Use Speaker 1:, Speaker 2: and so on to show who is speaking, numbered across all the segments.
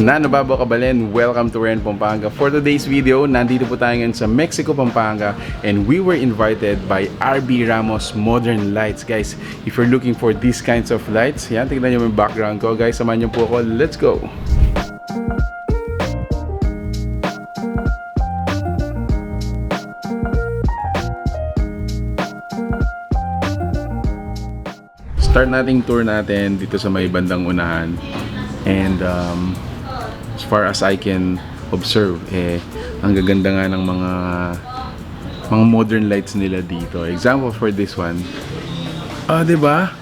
Speaker 1: Na nababa kabalen, welcome to Ren Pampanga. For today's video, nandito po tayo ngayon sa Mexico, Pampanga, and we were invited by RB Ramos Modern Lights. Guys, if you're looking for these kinds of lights, yan, tignan nyo yung background ko. Guys, samahan nyo po ako. Let's go! Start nating tour natin dito sa may bandang unahan. And as far as I can observe, ang gaganda nga ng mga modern lights nila dito. Example for this one. Diba?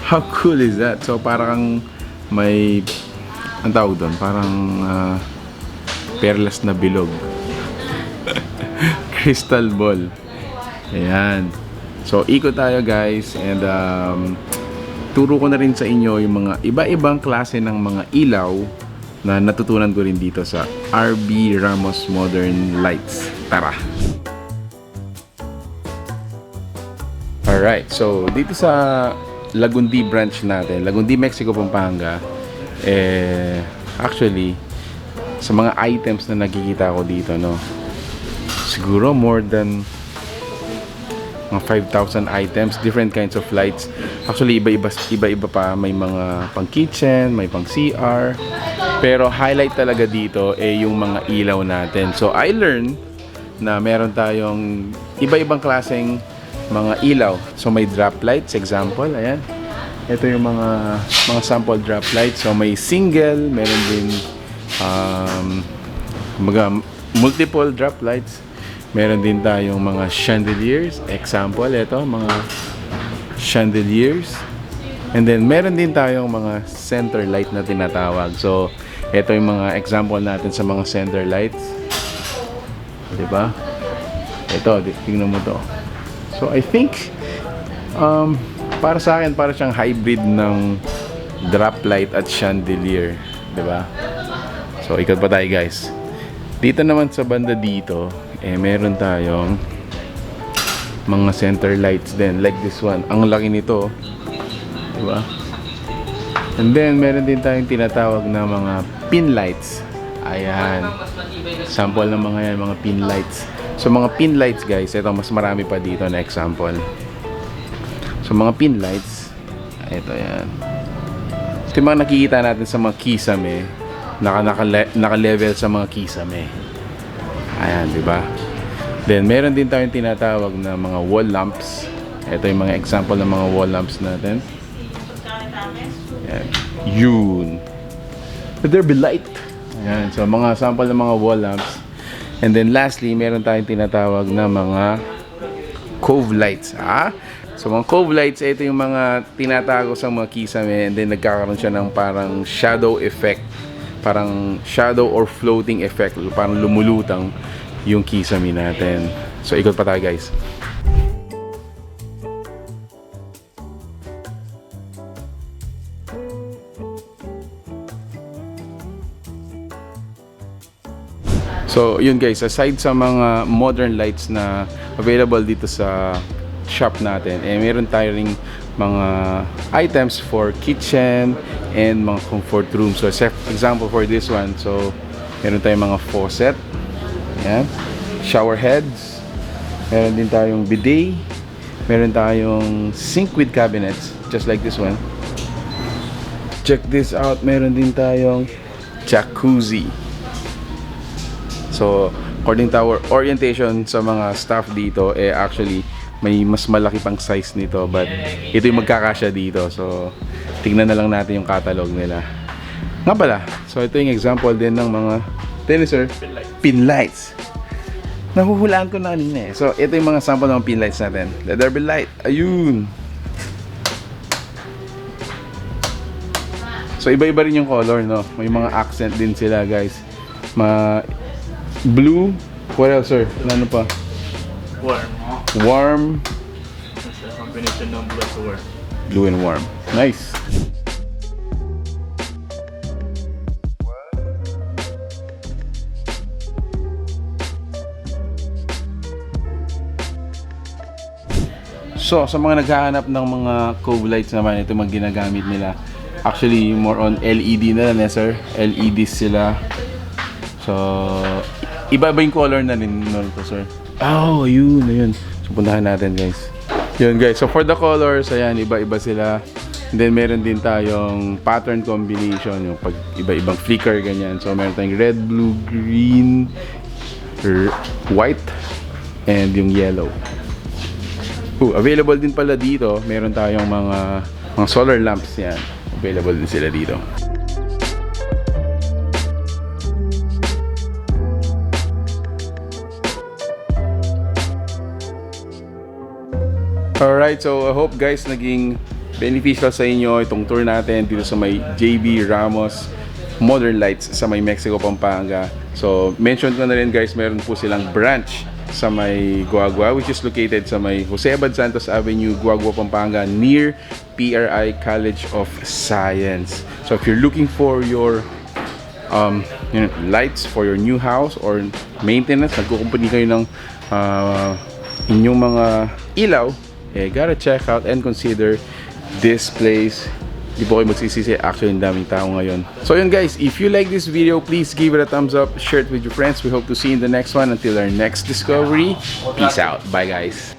Speaker 1: How cool is that? So parang may, ang tawag doon, parang perlas na bilog. Crystal ball. Ayan. So ikot tayo guys, and turo ko na rin sa inyo yung mga iba-ibang klase ng mga ilaw na natutunan ko rin dito sa RB Ramos Modern Lights. Tara! Alright, so dito sa Lagundi branch natin, Lagundi, Mexico, Pampanga, actually, sa mga items na nakikita ko dito, no, siguro more than mga 5,000 items, different kinds of lights. Actually, iba-iba pa. May mga pang kitchen, may pang CR. Pero highlight talaga dito yung mga ilaw natin. So, I learned na meron tayong iba-ibang klaseng mga ilaw. So, may drop lights, example. Ayan. Ito yung mga sample drop lights. So, may single, meron din multiple drop lights. Meron din tayong mga chandeliers. Example, ito, mga chandeliers. And then, meron din tayong mga center light na tinatawag. So, ito yung mga example natin sa mga center lights. Diba? Ito, tingnan mo to. So, I think, para sa akin, para siyang hybrid ng drop light at chandelier. Diba? So, ikot pa tayo, guys. Dito naman sa banda dito, meron tayong mga center lights din, like this one. Ang laki nito, diba? And then meron din tayong tinatawag na mga pin lights. Ayan, sample ng mga yan, mga pin lights. So mga pin lights guys, ito mas marami pa dito na example. So mga pin lights, ito yan. Ito yung mga nakikita natin sa mga kisame, naka-level sa mga kisame. Ayan, di ba? Then, meron din tayong tinatawag na mga wall lamps. Ito yung mga example ng mga wall lamps natin. Ayan. Yun. Let there be light. Ayan. So, mga sample ng mga wall lamps. And then, lastly, meron tayong tinatawag na mga cove lights. So, mga cove lights, ito yung mga tinatago sa mga kisame. And then, nagkakaroon siya ng parang shadow effect. Parang shadow or floating effect, parang lumulutang yung kisame natin. So ikot pa tayo guys. So yun guys, aside sa mga modern lights na available dito sa shop natin, meron tayo ring mga items for kitchen and mga comfort room. So example for this one, so meron tayong mga faucet, ayan, shower heads, meron din tayong bidet, meron tayong sink with cabinets just like this one. Check this out, meron din tayong jacuzzi. So according to our orientation sa mga staff dito, actually may mas malaki pang size nito, but ito yung magkakasya dito. So tignan na lang natin yung catalog nila. Nga pala, so ito yung example din ng mga sir, pin lights. Nahuhulaan ko na kanina. So ito yung mga sample ng pin lights natin. Let there be light. Ayun. So iba-iba rin yung color, no? May mga accent din sila guys. Blue. What else sir? Ano pa? Warm.
Speaker 2: It's a combination ng blue to warm.
Speaker 1: Blue and warm. Nice. So, sa mga naghahanap ng mga cove lights naman, ito mga ginagamit nila. Actually, more on LED na lang eh, sir. LEDs sila. So, iba-iba yung color na rin nun to, sir. Oh, yun. So, puntahan natin, guys. Yun, guys. So, for the colors, ayan, iba-iba sila. And then, meron din tayong pattern combination, yung pag iba-ibang flicker, ganyan. So, meron tayong red, blue, green, white, and yung yellow. Available din pala dito. Meron tayong mga solar lamps yan. Available din sila dito. Alright, so I hope guys naging beneficial sa inyo itong tour natin dito sa may JB Ramos Modern Lights sa may Mexico, Pampanga. So, mention ko na rin guys, meron po silang branch sa may Guagua, which is located sa may Jose Abad Santos Avenue, Guagua, Pampanga, near PRI College of Science. So, if you're looking for your lights for your new house or maintenance, nagkukumpuni kayo ng inyong mga ilaw, gotta check out and consider this place. Di po kayo magsisisi. Actually, ang daming tao ngayon. So yun guys, if you like this video, please give it a thumbs up, share it with your friends. We hope to see you in the next one. Until our next discovery, peace out. Bye guys.